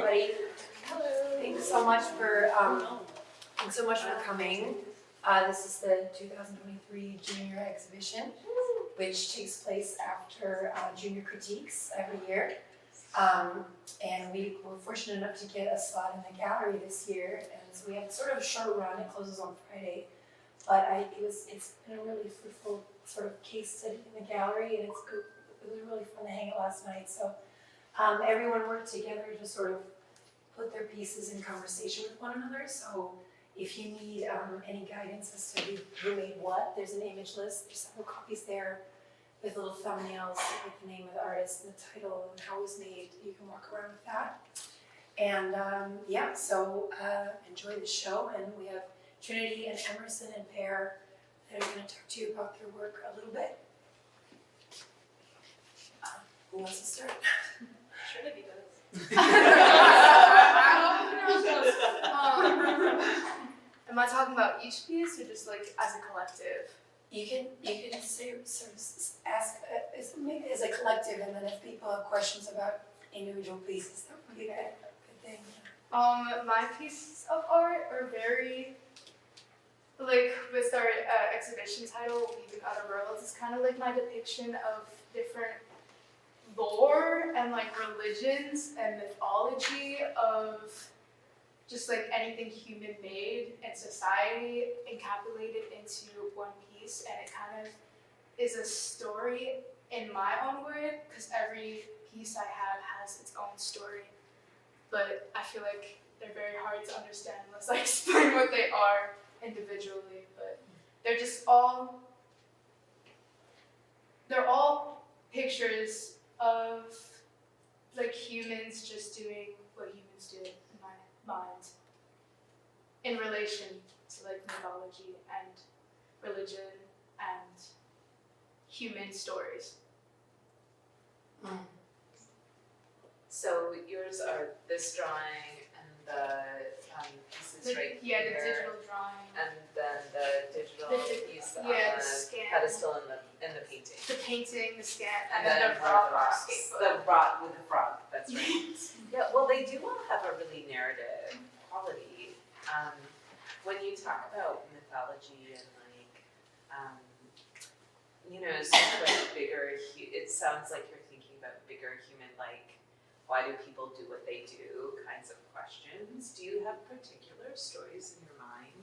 everybody. Thanks so much for coming. This is the 2023 Junior Exhibition, which takes place after Junior Critiques every year. And we were fortunate enough to get a spot in the gallery this year, and so we have sort of a short run. It closes on Friday, but it's been a really fruitful sort of case study in the gallery, and it was really fun to hang out last night. So everyone worked together to sort of put their pieces in conversation with one another. So if you need any guidance as to who made what, there's an image list. There's several copies there with little thumbnails with the name of the artist and the title and how it was made. You can walk around with that. And so enjoy the show. And we have Trinity and Emerson and Pear that are going to talk to you about their work a little bit. Who wants to start? Trinity does. Am I talking about each piece or just like as a collective? You can say, sort of ask as a collective, and then if people have questions about individual pieces, that would be a good thing. My pieces of art are very, like with our exhibition title, Weaving Out of Worlds, it's kind of like my depiction of different lore and like religions and mythology of just like anything human made and society encapsulated into one piece, and it kind of is a story in my own word, because every piece I have has its own story, but I feel like they're very hard to understand unless I explain what they are individually. But they're all pictures of like humans just doing what humans do, in my mind, in relation to like mythology and religion and human stories. So yours are this drawing and the pieces right Yeah, here, the digital drawing. and then the digital piece on the the scan. pedestal in the painting. The painting, the scan, And then then the one of the rock rocks. skateboard. The rock with the frog, that's right. Yeah, well, they do all have a really narrative quality. When you talk about mythology and like, sort of like bigger, it sounds like you're thinking about bigger human, like, why do people do what they do kinds of questions. Do you have particular stories in your mind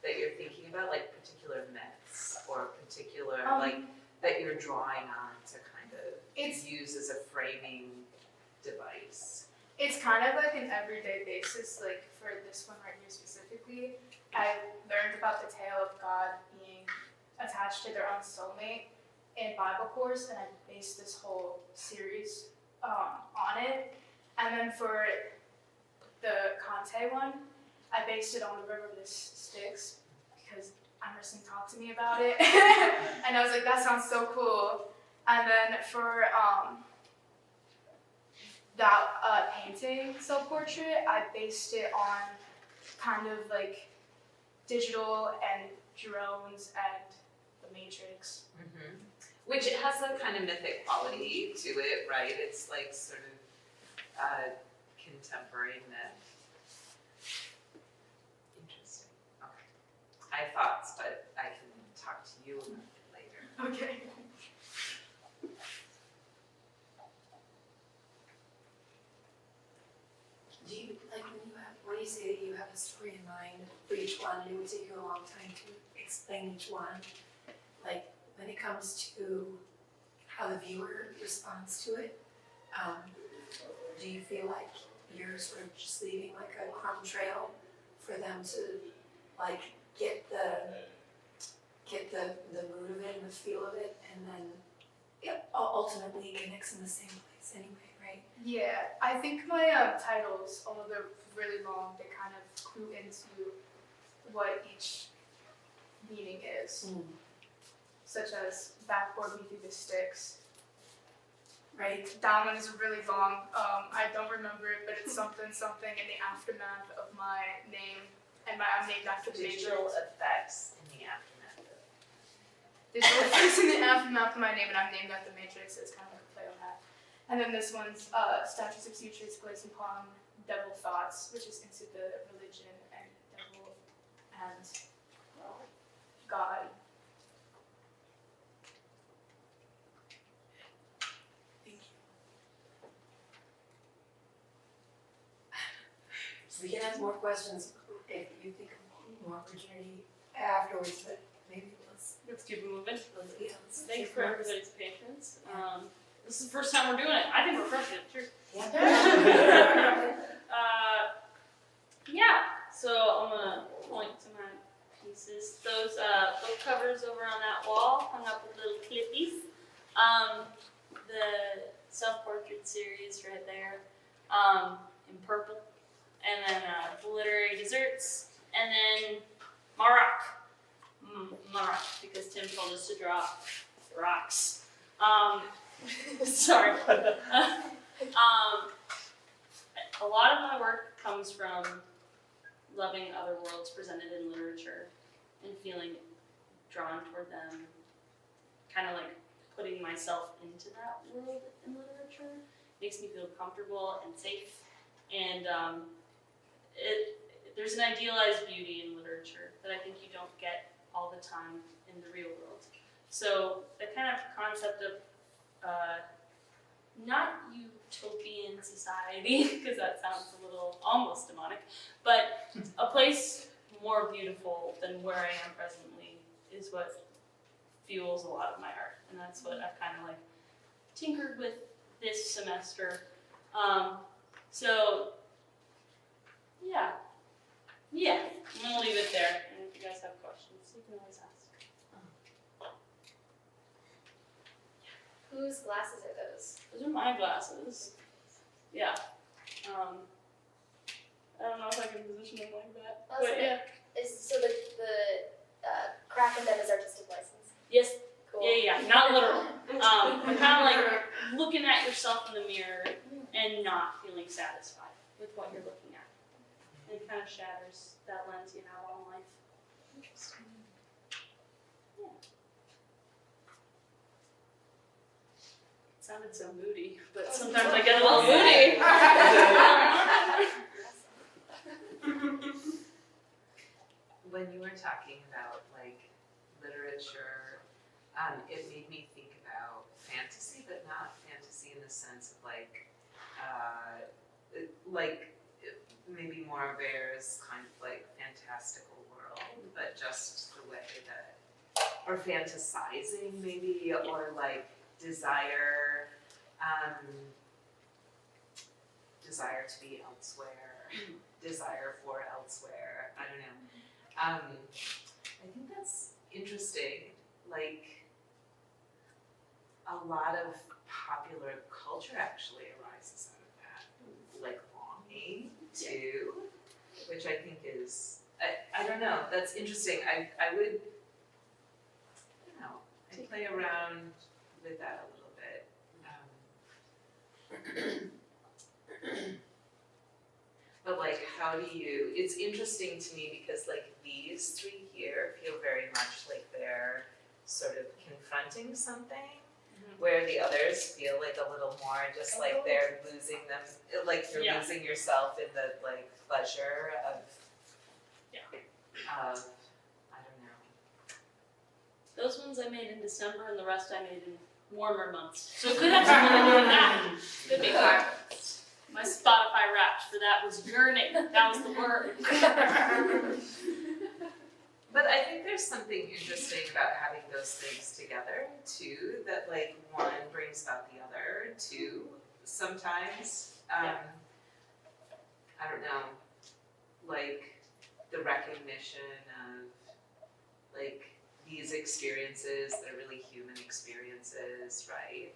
that you're thinking about, like particular myths or particular, like, that you're drawing on to kind of use as a framing device? It's kind of like an everyday basis, like for this one right here specifically, I learned about the tale of God being attached to their own soulmate in Bible course, and I based this whole series on it. And then for the Conte one, I based it on the River of the Styx because Emerson talked to me about it, and I was like, that sounds so cool. And then for that painting self-portrait, I based it on kind of like digital and drones and the Matrix. Mm-hmm. Which it has a kind of mythic quality to it, right? It's like sort of contemporary myth. Interesting. Okay. I have thoughts, but I can talk to you about it later. Okay. Do you, like when you say that you have a story in mind for each one, and it would take you a long time to explain each one, like when it comes to how the viewer responds to it, do you feel like you're sort of just leaving like a crumb trail for them to like get the mood of it and the feel of it, and then it ultimately connects in the same place anyway, right? Yeah, I think my titles, although they're really long, they kind of clue into what each meaning is. Such as Backboard Me Through the Sticks. Right. That one is really long. I don't remember it, but it's something in the aftermath of my name, and I'm named after the Digital Matrix. effects in the aftermath of. Digital effects in the aftermath of my name, and I'm named after the Matrix, so it's kind of like a play on that. And then this one's Statues of Future takes place upon Devil Thoughts, which is into the religion and devil and God. So we can ask more questions if you think of more opportunity afterwards, but maybe Let's keep it moving. let's Thanks take for more. everybody's patience. This is the first time we're doing it. I think we're crushing it. Cheers. Yeah. Yeah. So I'm gonna point to my pieces. Those book covers over on that wall, hung up with little clippies. The self-portrait series right there, in purple, and then the literary desserts, and then Maroc. Maroc, because Tim told us to draw rocks. Sorry. A lot of my work comes from loving other worlds presented in literature and feeling drawn toward them, kind of like putting myself into that world in literature makes me feel comfortable and safe, and there's an idealized beauty in literature that I think you don't get all the time in the real world. So the kind of concept of not utopian society, because that sounds a little almost demonic, but a place more beautiful than where I am presently is what fuels a lot of my art, and that's what I've kind of like tinkered with this semester. So yeah, I'm gonna leave it there, and if you guys have questions, you can always ask. Whose glasses are those? Those are my glasses. Yeah. I don't know if I can position them like that, Oh, but so yeah. So the crack in them is artistic license. Yes. Cool. Yeah, not literal. But kind of like looking at yourself in the mirror and not feeling satisfied with what you're looking at. And it kind of shatters that lens you have on life. Interesting. Yeah. It sounded so moody, but sometimes I get a little moody. When you were talking about like literature, it made me think about fantasy, but not fantasy in the sense of like maybe more of Bear's kind of like fantastical world, but just the way that, or fantasizing maybe, or like desire, desire to be elsewhere, desire for elsewhere, I don't know. I think that's interesting, like a lot of popular culture actually arises out of that, like longing too, which I think is, I don't know, that's interesting. I would, I don't know, I'd play around with that a little bit. But like, how do you, it's interesting to me because like these three here feel very much like they're sort of confronting something, where the others feel like a little more just like they're losing them, like you're losing yourself in the like pleasure of, I don't know. Those ones I made in December and the rest I made in warmer months. So it could have something to do with that. Could be fire. My Spotify Wrapped for that was yearning. That was the word. But I think there's something interesting about having those things together too, that like one brings about the other too, sometimes. I don't know, like the recognition of like these experiences, they're really human experiences, right?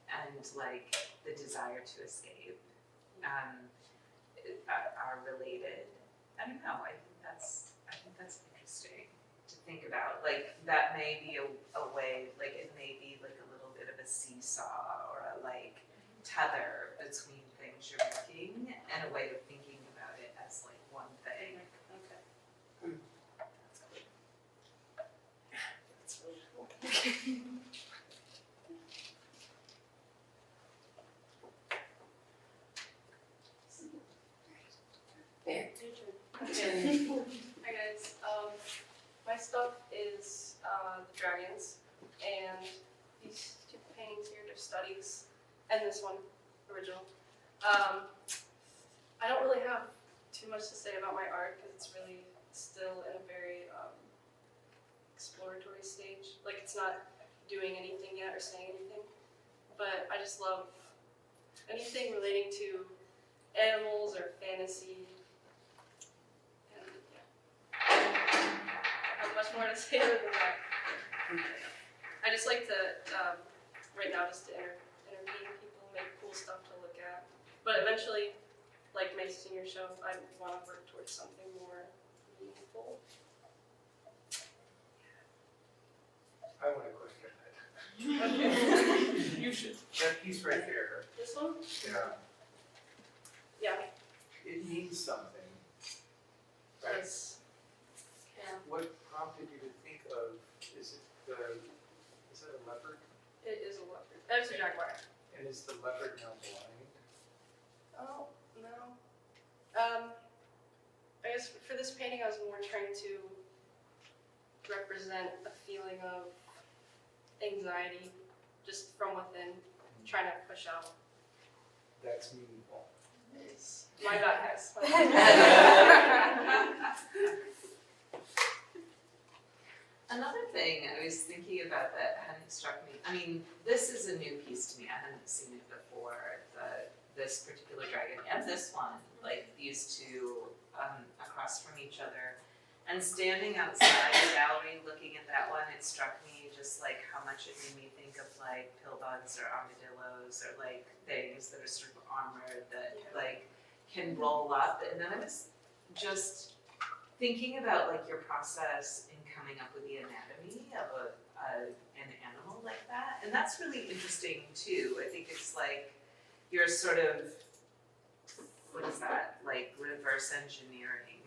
And like the desire to escape are related. I don't know, I think that's interesting to think about. Like that may be a way, like it may be like a little bit of a seesaw or a like tether between things you're making and a way of thinking about it as like one thing. Okay. That's really cool. and this one, original. I don't really have too much to say about my art because it's really still in a very exploratory stage. Like it's not doing anything yet or saying anything. But I just love anything relating to animals or fantasy. And yeah. I have much more to say other than that. I just like to, right now, just to entertain people, make cool stuff to look at. But eventually, like my senior show, I want to work towards something more meaningful. I want to question that. Okay. You should. That piece right there, This one? yeah, Yeah. it means something, right? Yes. Yeah. What prompted you to think of, is it a leopard? It is a leopard. It's a jaguar. And is the leopard now blind? Oh, no. I guess for this painting, I was more trying to represent a feeling of anxiety just from within, trying to push out. That's meaningful. My God, yes. Another thing I was thinking about that hadn't struck me, I mean, this is a new piece to me, I hadn't seen it before, this particular dragon and this one, like these two across from each other. And standing outside the gallery looking at that one, it struck me just like how much it made me think of like pillbugs or armadillos or like things that are sort of armored that like can roll up. And then I was just thinking about like your process in coming up with the anatomy of an animal like that. And that's really interesting too. I think it's like you're sort of, what is that, like reverse engineering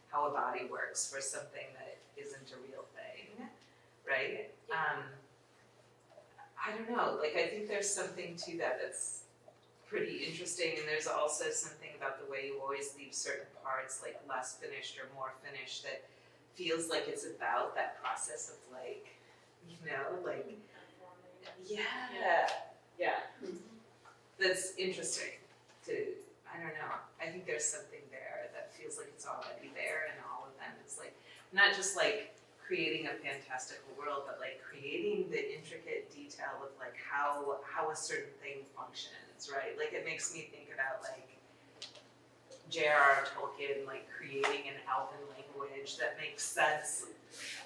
how a body works for something that isn't a real thing, right? I don't know, like I think there's something to that that's pretty interesting, and there's also something about the way you always leave certain parts like less finished or more finished that feels like it's about that process of like, you know, like, yeah. That's interesting to, I don't know, I think there's something there that feels like it's already there in all of them. It's like, not just like creating a fantastical world, but like creating the intricate detail of like how a certain thing functions, right? Like it makes me think about like J.R.R. Tolkien like creating an elven language that makes sense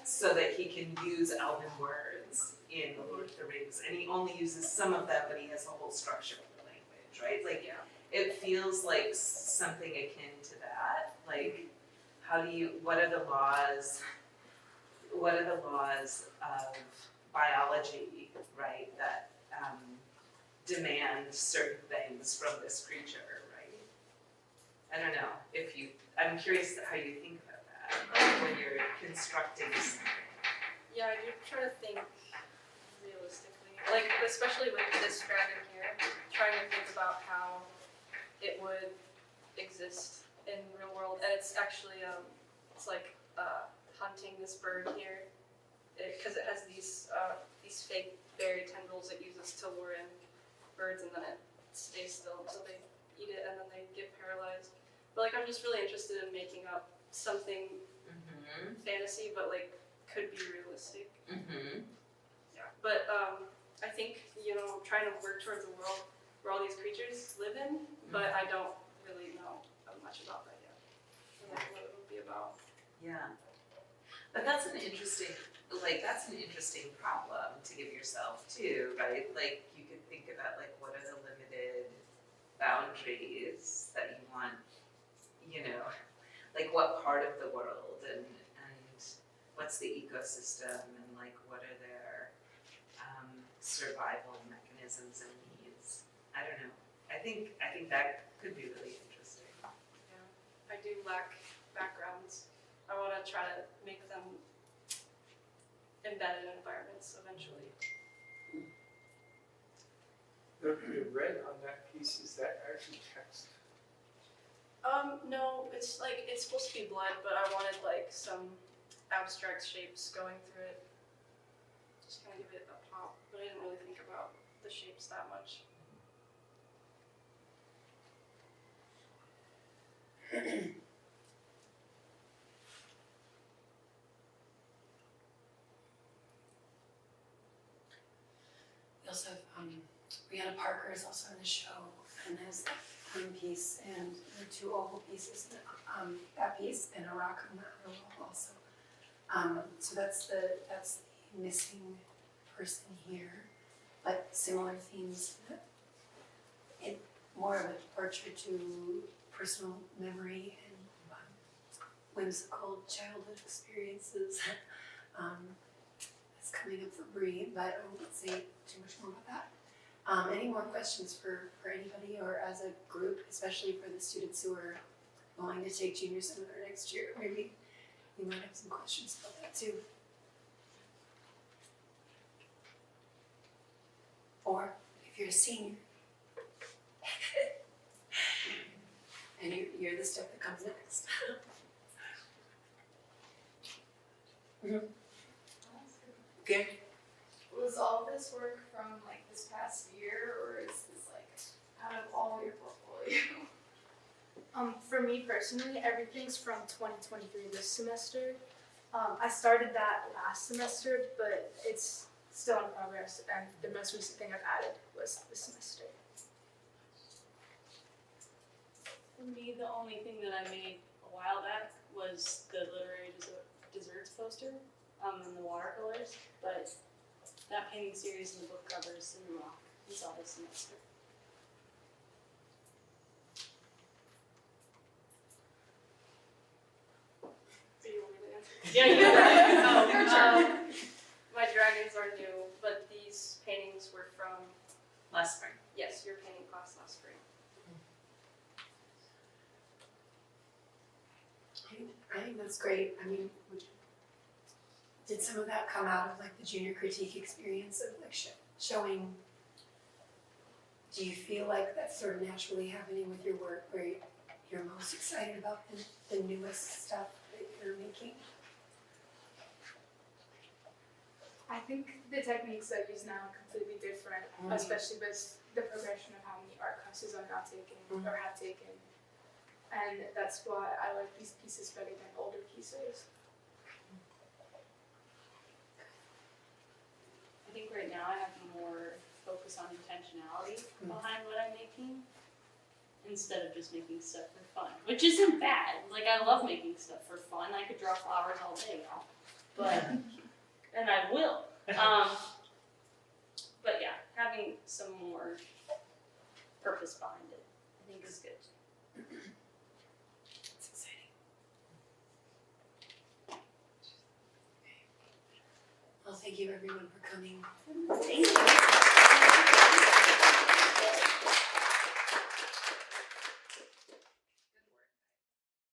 so that he can use elven words in The Lord of the Rings, and he only uses some of them, but he has a whole structure of the language, right? Like it feels like something akin to that. Like what are the laws of biology, right, that demand certain things from this creature, right? I don't know I'm curious how you think about that when you're constructing something. Yeah, I do try to think realistically. Like, especially with this dragon here, trying to think about how it would exist in the real world. And it's actually, it's like hunting this bird here, because it has these fake berry tendrils it uses to lure in birds, and then it stays still until they eat it, and then they get paralyzed. But like, I'm just really interested in making up something fantasy, but like could be realistic. Yeah. But I think, trying to work towards a world where all these creatures live in, but I don't really know much about that yet. And like what it would be about. Yeah. But that's an interesting problem to give yourself too, right? Like you could think about like what are the limited boundaries that you want, like what part of the world and what's the ecosystem and like what are their survival mechanisms and needs. I don't know. I think that could be really interesting. Yeah. I do lack backgrounds. I want to try to make them embedded in environments eventually. The red on that piece, is that actually text? No, it's supposed to be blood, but I wanted like some abstract shapes going through it. Just kind of give it a pop, but I didn't really think about the shapes that much. We also have Brianna Parker is also in the show and has that one piece and the two oval pieces, that piece and a rock on the other wall also. So that's the missing person here, but similar themes. It more of a portrait to personal memory and whimsical childhood experiences. That's coming up for Bree, but I won't say too much more about that. Any more questions for anybody or as a group, especially for the students who are going to take junior seminar next year? Maybe you might have some questions about that too. Or if you're a senior and you're the step that comes next. Good. Was all this work from like this past year, or is this like out of all your portfolio? For me personally, everything's from 2023 this semester. I started that last semester, but it's still in progress, and the most recent thing I've added was this semester. For me, the only thing that I made a while back was the literary desserts poster, and the watercolors, but that painting series and the book covers and the rock is all this semester. Do you want me to answer? Yeah, you're right. My dragons are new, but these paintings were from, Last spring. yes, your painting class last spring. I think that's great. I mean, did some of that come out of like the junior critique experience of like showing? Do you feel like that's sort of naturally happening with your work, where you're most excited about the newest stuff that you're making? I think the techniques I use now are completely different, especially with the progression of how many art classes I'm now taking or have taken. And that's why I like these pieces better than older pieces. I think right now I have more focus on intentionality behind what I'm making instead of just making stuff for fun, which isn't bad. Like, I love making stuff for fun. I could draw flowers all day, y'all. But, and I will. But yeah, having some more purpose behind it, I think is good. It's exciting. Well, thank you everyone for coming. Thank you.